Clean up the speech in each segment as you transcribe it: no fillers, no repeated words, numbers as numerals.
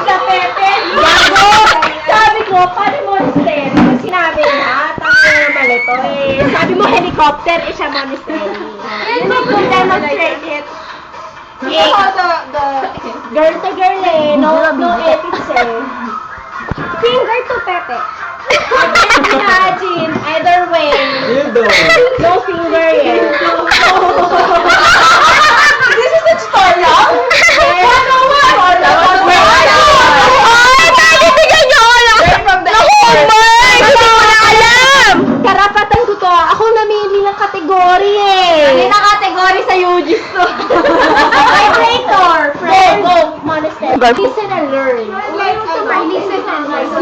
Sa Pepe. Gago! Sabi ko, paano monastery? Yung sinabi na, tangin na naman ito eh. Sabi mo helicopter, eh siya monastery. Yun yung kung demonstrate it. Eh, girl to girl eh. No ethics eh. Finger to Pepe. I can't imagine either way. No finger eh. This is the tutorial? Karapatan ko to. Ako namili ng kategory eh. Hindi na kategory sa UGIS to. Vibrator. Friend. Go. Monastery. Listen and learn. Listen and learn.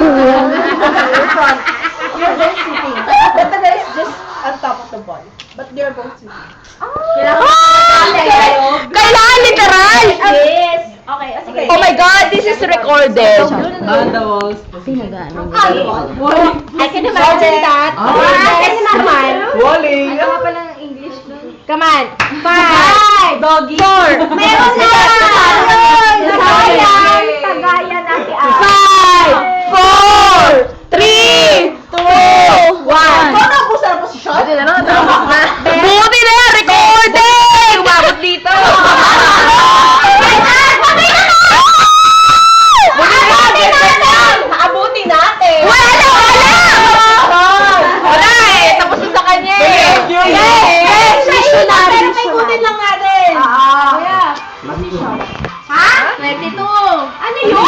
You're just sitting. But the guy is just on top of the ball. But they're both sitting. Kailangan literal! Yes. Okay, sige. Oh my God, this is recorded. On the walls. I can imagine that. Kasi naman. Walling! Ano pala ng English doon? Come on. 5. Doggy. 4. Meron na! Tagayan na si Al. 5, 4, 3, 2, 1. Buti na posisyon? Buti na! Recording! Umabot dito! Naabuti natin! Wala! Wala eh! Tapos na sa kanya eh! Pero may kunin lang natin. Kuya. Ha? 22. Ano yun?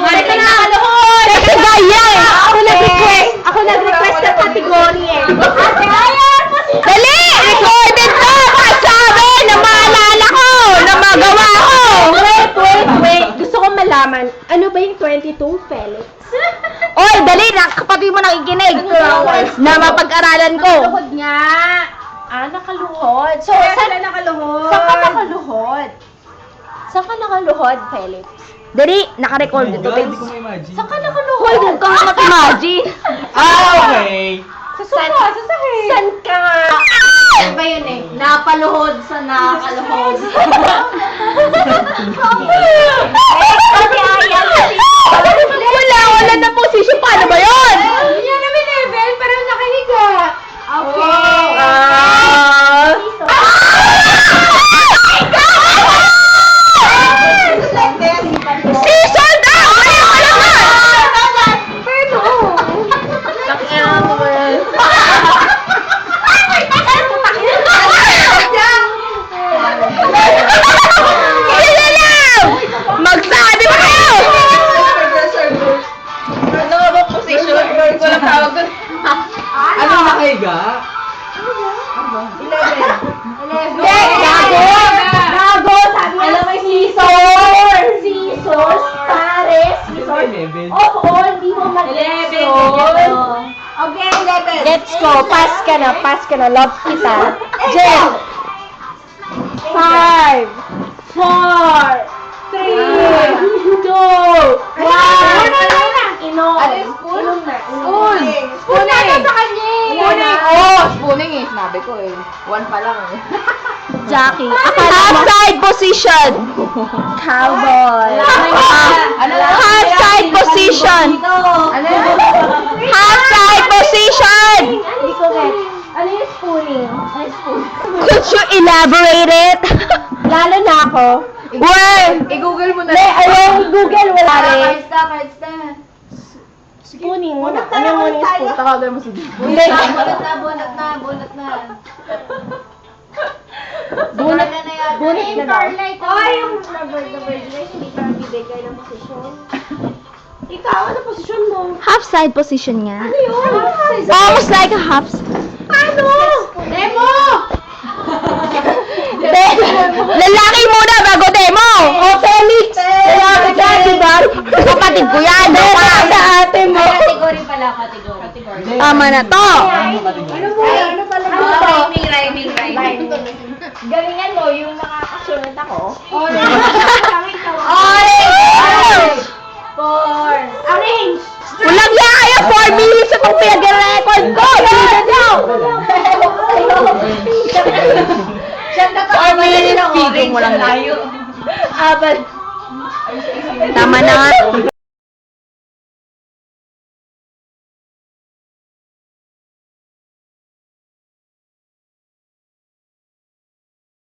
Mali ka na kaluhod. Teka, gaya eh! Ako nag-request ng category eh. Dali! Recorded to! Kasabi na maalala ko! Na magawa ko! Wait. Gusto ko malaman, ano ba yung 22, Felix? Oy, dali! Kapatid mo nakikinig! Na mapag-aralan ko! Nakaluhod nga. Nakaluhod. So, saan nakaluhod? Saan ka nakaluhod? Saan ka nakaluhod, Felix? Dali! Naka-record ito, Hindi babes. ko ma-imagine. Saan ka nakaluhod? Hoy, huwag kang mag-imagine! Okay! Sa sahig. Saan ka? Ano ba yun eh? Napaluhod sa nakaluhod. Wala na position. Paano ba yun? Hindi niya namin level, pero nakahiga. Okay. Season daw! Wala na! Sila lang! Magsabi mo kayo! Ano ba position? Walang tawag doon. Ano nakahiga? Hindi, gago! Gago! Sabi niya, alam mo yung scissors! Scissors, pares, scissors. Oo, hindi mo mag-11. Okay, 11. Let's go. Pass ka na. Love kita. Jen. 5, 4, 3, 2, 1. Inom. Ano yung spoon? Spoon. Spoon na sa kanya. Spooning eh. Sinabi ko eh. 1 pa lang eh. Jackie. Half side position. Cowboy. Half side position. Half side position. Hindi ko get. Ano yung spooning? Could you elaborate it? Lalo na ako. Where? I-google mo na. Google, wala rin. Cards na. Spooning muna. Ano muna yung spoon? Takagal mo sa dito. Hindi. Bunot na. Bunot na Starlight. Oh, yung number hindi ka bibigay ng posisyon. Ikaw, ano posisyon mo? Half side position nga. Ano yun? Almost like a half. Ano? Demo! Lalaki muna bago demo. Oh, Felix! Lalaki ka, diba? Kapatid ko yan. Sa ate mo. Category pala, category. Tama na to. Ano pala mo to? Rhyming. Galingan mo yung nakakasunod ako. Orange! 4. Arrange! Walang yaya, 4 minutes itong pinag-record ko. Bilisan nyo. Siyang 4 minutes, speaking mo lang na. Abad. Tama na nga.